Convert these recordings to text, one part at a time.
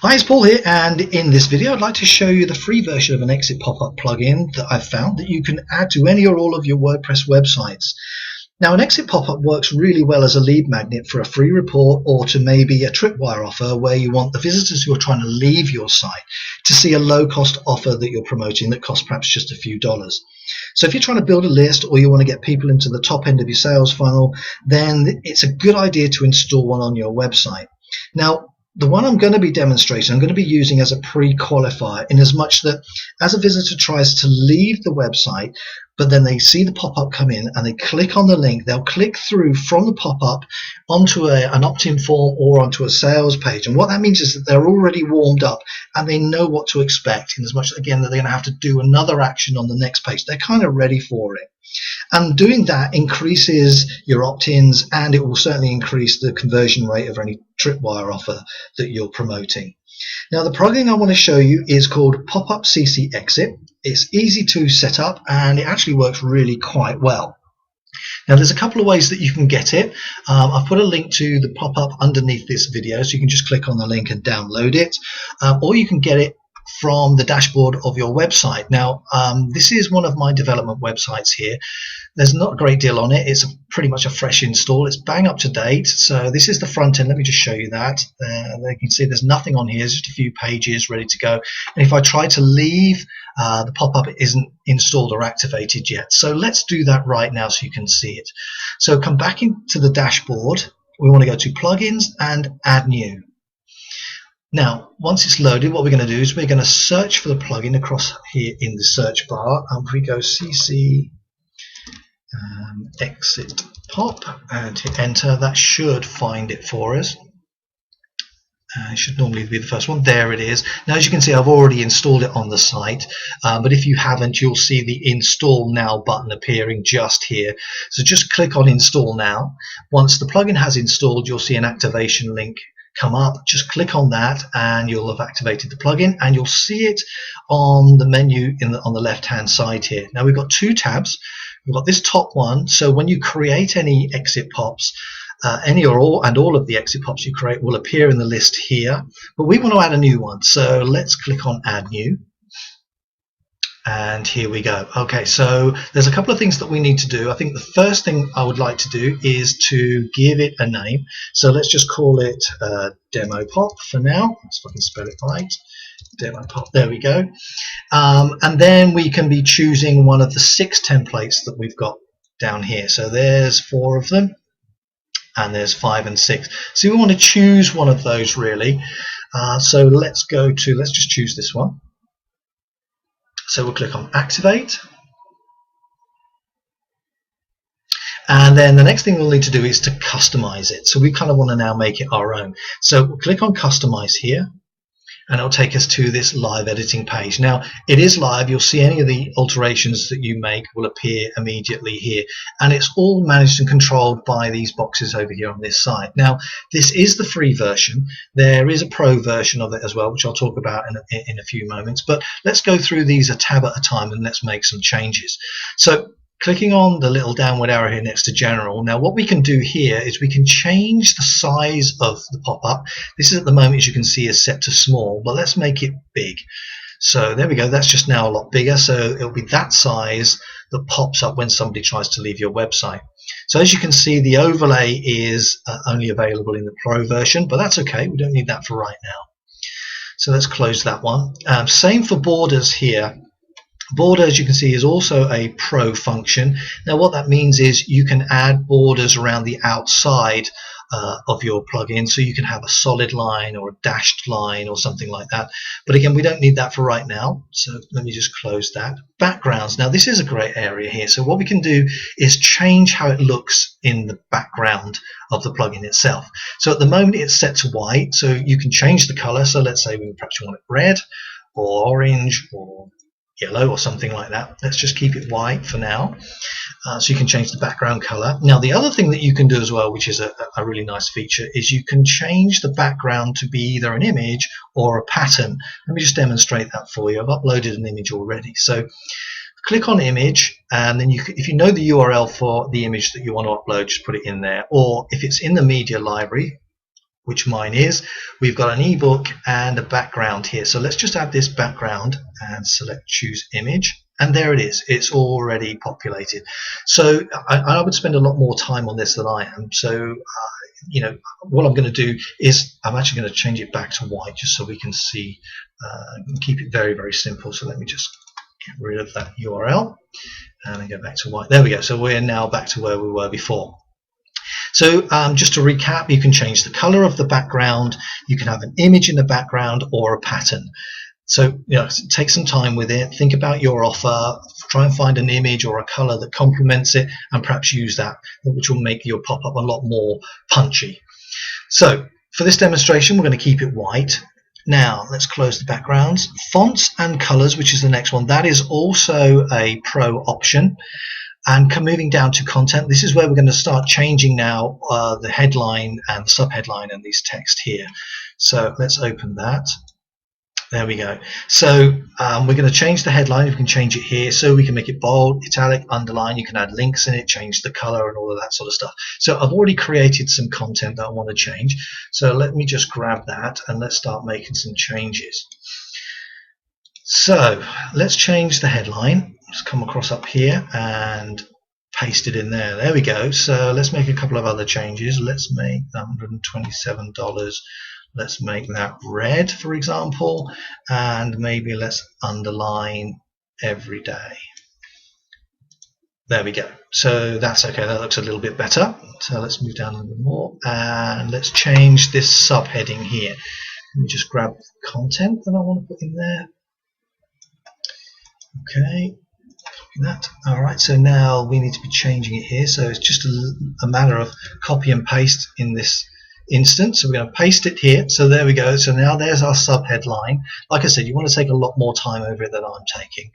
Hi, it's Paul here, and in this video I'd like to show you the free version of an Exit Pop-Up plugin that I've found that you can add to any or all of your WordPress websites. Now, an Exit Pop-Up works really well as a lead magnet for a free report or to maybe a tripwire offer where you want the visitors who are trying to leave your site to see a low-cost offer that you're promoting that costs perhaps just a few dollars. So if you're trying to build a list or you want to get people into the top end of your sales funnel, then it's a good idea to install one on your website. Now, the one I'm going to be demonstrating, I'm going to be using as a pre-qualifier, in as much that as a visitor tries to leave the website, but then they see the pop-up come in and they click on the link, they'll click through from the pop-up onto an opt-in form or onto a sales page. And what that means is that they're already warmed up and they know what to expect, in as much, again, that they're going to have to do another action on the next page. They're kind of ready for it. And doing that increases your opt-ins, and it will certainly increase the conversion rate of any tripwire offer that you're promoting. Now, the plugin I want to show you is called Pop-Up CC Exit. It's easy to set up and it actually works really quite well. Now, there's a couple of ways that you can get it. I've put a link to the pop-up underneath this video, so you can just click on the link and download it, or you can get it from the dashboard of your website. Now, this is one of my development websites here. There's not a great deal on it. It's pretty much a fresh install. It's bang up to date. So this is the front end. Let me just show you that. There you can see there's nothing on here. There's just a few pages ready to go. And if I try to leave, the pop-up isn't installed or activated yet. So let's do that right now so you can see it. So come back into the dashboard. We want to go to Plugins and Add New. Now, once it's loaded, what we're going to do is we're going to search for the plugin across here in the search bar. And we go CC Exit Pop and hit enter. That should find it for us. It should normally be the first one. There it is. Now, as you can see, I've already installed it on the site, but if you haven't, you'll see the Install Now button appearing just here. So just click on Install Now. Once the plugin has installed, you'll see an activation link come up. Just click on that and you'll have activated the plugin, and you'll see it on the menu on the left hand side here. Now, we've got two tabs. We've got this top one, so when you create any exit pops, any or all of the exit pops you create will appear in the list here, but we want to add a new one, so let's click on Add New. And here we go. Okay, so there's a couple of things that we need to do. I think the first thing I would like to do is to give it a name. So let's just call it Demo Pop for now. Let's if I can spell it right. Demo Pop. There we go. And then we can be choosing one of the 6 templates that we've got down here. So there's 4 of them, and there's 5 and 6. So we want to choose one of those really. So let's just choose this one. So we'll click on Activate. And then the next thing we'll need to do is to customize it. So we kind of want to now make it our own. So we'll click on Customize here, and it'll take us to this live editing page. Now, it is live. You'll see any of the alterations that you make will appear immediately here, and it's all managed and controlled by these boxes over here on this side. Now, this is the free version. There is a pro version of it as well, which I'll talk about in a few moments, but let's go through these a tab at a time and let's make some changes. So clicking on the little downward arrow here next to General. Now, what we can do here is we can change the size of the pop-up. This is, at the moment, as you can see, is set to small, but let's make it big. So there we go. That's just now a lot bigger. So it'll be that size that pops up when somebody tries to leave your website. So as you can see, the overlay is only available in the Pro version, but that's okay. We don't need that for right now. So let's close that one. Same for borders here. Border, as you can see, is also a pro function. Now, what that means is you can add borders around the outside of your plugin, so you can have a solid line or a dashed line or something like that. But again, we don't need that for right now, so let me just close that. Backgrounds. Now, this is a great area here. So what we can do is change how it looks in the background of the plugin itself. So at the moment, it's set to white, so you can change the color. So let's say we perhaps want it red or orange or yellow or something like that. Let's just keep it white for now, so you can change the background color. Now, the other thing that you can do as well, which is a really nice feature, is you can change the background to be either an image or a pattern. Let me just demonstrate that for you. I've uploaded an image already. So click on image, and then if you know the URL for the image that you want to upload, just put it in there. Or if it's in the media library, which mine is, we've got an ebook and a background here. So let's just add this background and select choose image. And there it is. It's already populated. So I would spend a lot more time on this than I am. So, you know, what I'm going to do is I'm actually going to change it back to white just so we can see, keep it very, very simple. So let me just get rid of that URL and then go back to white. There we go. So we're now back to where we were before. So just to recap, you can change the color of the background, you can have an image in the background or a pattern. So, you know, take some time with it, think about your offer, try and find an image or a color that complements it, and perhaps use that, which will make your pop-up a lot more punchy. So for this demonstration, we're going to keep it white. Now let's close the backgrounds. Fonts and colors, which is the next one, that is also a pro option. And moving down to content, this is where we're going to start changing now the headline and the subheadline and these text here. So let's open that. There we go. So we're going to change the headline. We can change it here, so we can make it bold, italic, underline. You can add links in it, change the color and all of that sort of stuff. So I've already created some content that I want to change. So let me just grab that and let's start making some changes. So let's change the headline. Let's come across up here and paste it in there. There we go. So let's make a couple of other changes. Let's make $127. Let's make that red, for example, and maybe let's underline every day. There we go. So that's okay. That looks a little bit better. So let's move down a little bit more and let's change this subheading here. Let me just grab the content that I want to put in there. Okay, copy that. All right, so now we need to be changing it here. So it's just a matter of copy and paste in this instance. So we're going to paste it here. So there we go. So now there's our subheadline. Like I said, you want to take a lot more time over it than I'm taking.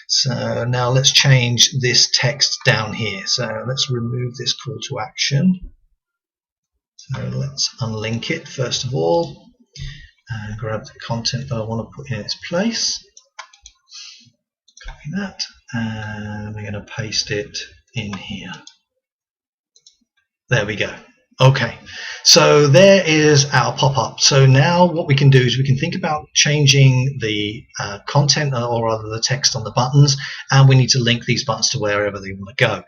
So now let's change this text down here. So let's remove this call to action. So let's unlink it first of all and grab the content that I want to put in its place. Copy that, and we're going to paste it in here. There we go. Okay, so there is our pop-up. So now what we can do is we can think about changing the content, or rather the text on the buttons, and we need to link these buttons to wherever they want to go.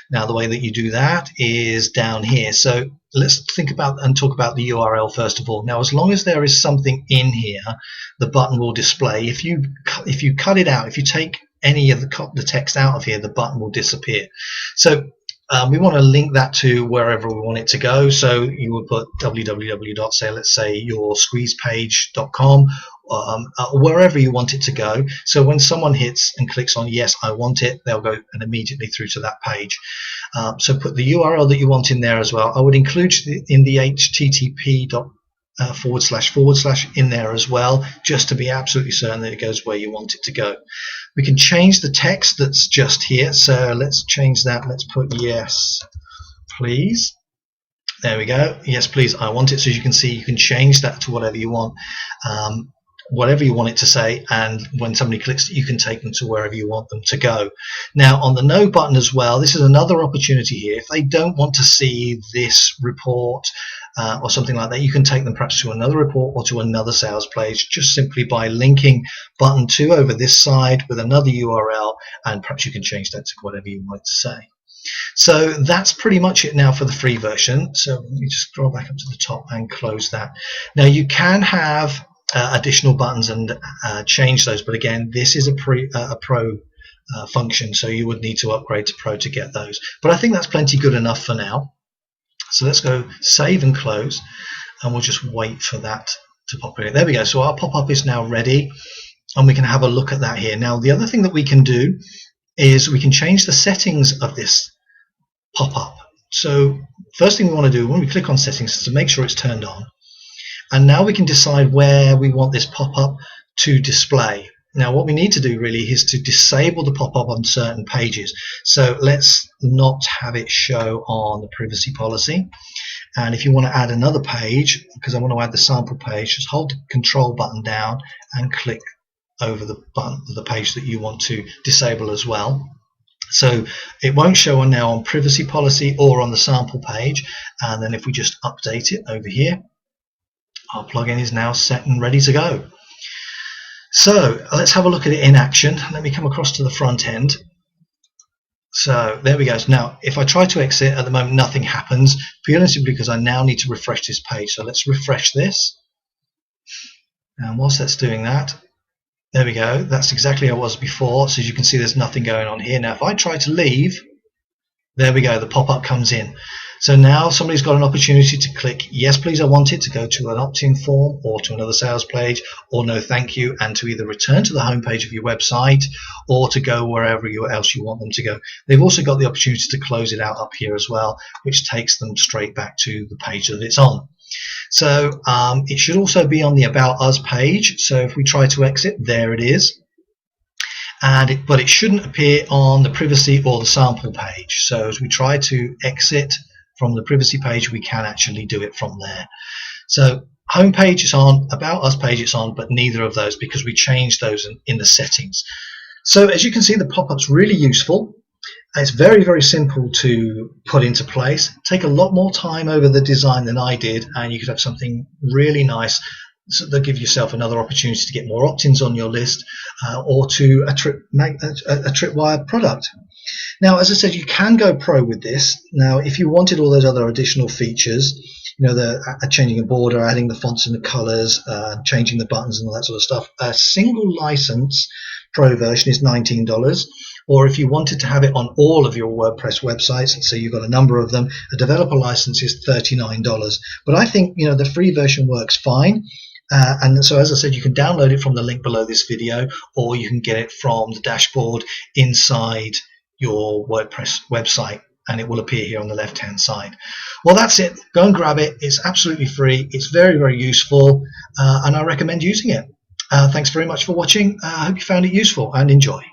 Now the way that you do that is down here. So let's think about and talk about the URL first of all. Now, as long as there is something in here, the button will display. If you cut it out, if you take any of the text out of here, the button will disappear. So we want to link that to wherever we want it to go. So you would put www. Say, let's say yoursqueezepage.com, wherever you want it to go. So when someone hits and clicks on yes, I want it, they'll go and immediately through to that page. So put the URL that you want in there as well. I would include in the http / in there as well, just to be absolutely certain that it goes where you want it to go. We can change the text that's just here, so let's change that. Let's put yes please. There we go. Yes please, I want it. So as you can see, you can change that to whatever you want, whatever you want it to say, and when somebody clicks it, you can take them to wherever you want them to go. Now on the no button as well, this is another opportunity here. If they don't want to see this report or something like that, you can take them perhaps to another report or to another sales page, just simply by linking button 2 over this side with another URL, and perhaps you can change that to whatever you want to say. So that's pretty much it now for the free version. So let me just scroll back up to the top and close that. Now you can have additional buttons and change those, but again, this is a pro function, so you would need to upgrade to pro to get those. But I think that's plenty good enough for now. So let's go save and close, and we'll just wait for that to populate. There we go. So our pop-up is now ready, and we can have a look at that here. Now the other thing that we can do is we can change the settings of this pop-up. So first thing we want to do when we click on settings is to make sure it's turned on, and now we can decide where we want this pop-up to display. Now what we need to do really is to disable the pop-up on certain pages. So let's not have it show on the privacy policy. And if you want to add another page, because I want to add the sample page, just hold the control button down and click over the button, the page that you want to disable as well. So it won't show now on privacy policy or on the sample page. And then if we just update it over here, Our plugin is now set and ready to go. So let's have a look at it in action. Let me come across to the front end. So there we go. Now if I try to exit, at the moment nothing happens, purely simply because I now need to refresh this page. So let's refresh this, and whilst that's doing that, there we go, that's exactly how it was before. So as you can see, there's nothing going on here. Now if I try to leave, there we go, the pop-up comes in. So now somebody's got an opportunity to click yes please I want it, to go to an opt-in form or to another sales page, or no thank you, and to either return to the home page of your website or to go wherever else you want them to go. They've also got the opportunity to close it out up here as well, which takes them straight back to the page that it's on. So it should also be on the About Us page. So if we try to exit, there it is. But it shouldn't appear on the privacy or the sample page. So as we try to exit from the privacy page, we can actually do it from there. So home page is on, About Us page it's on, but neither of those, because we changed those in the settings. So as you can see, the pop-up's really useful. It's very, very simple to put into place. Take a lot more time over the design than I did, and you could have something really nice that give yourself another opportunity to get more opt-ins on your list, or to make a Tripwire product. Now, as I said, you can go pro with this. Now, if you wanted all those other additional features, you know, the changing a border, adding the fonts and the colors, changing the buttons and all that sort of stuff, a single license pro version is $19. Or if you wanted to have it on all of your WordPress websites, so you've got a number of them, a developer license is $39. But I think, you know, the free version works fine. And so, as I said, you can download it from the link below this video, or you can get it from the dashboard inside your WordPress website, and it will appear here on the left hand side. Well, that's it. Go and grab it. It's absolutely free. It's very, very useful, and I recommend using it. Thanks very much for watching. I hope you found it useful, and enjoy.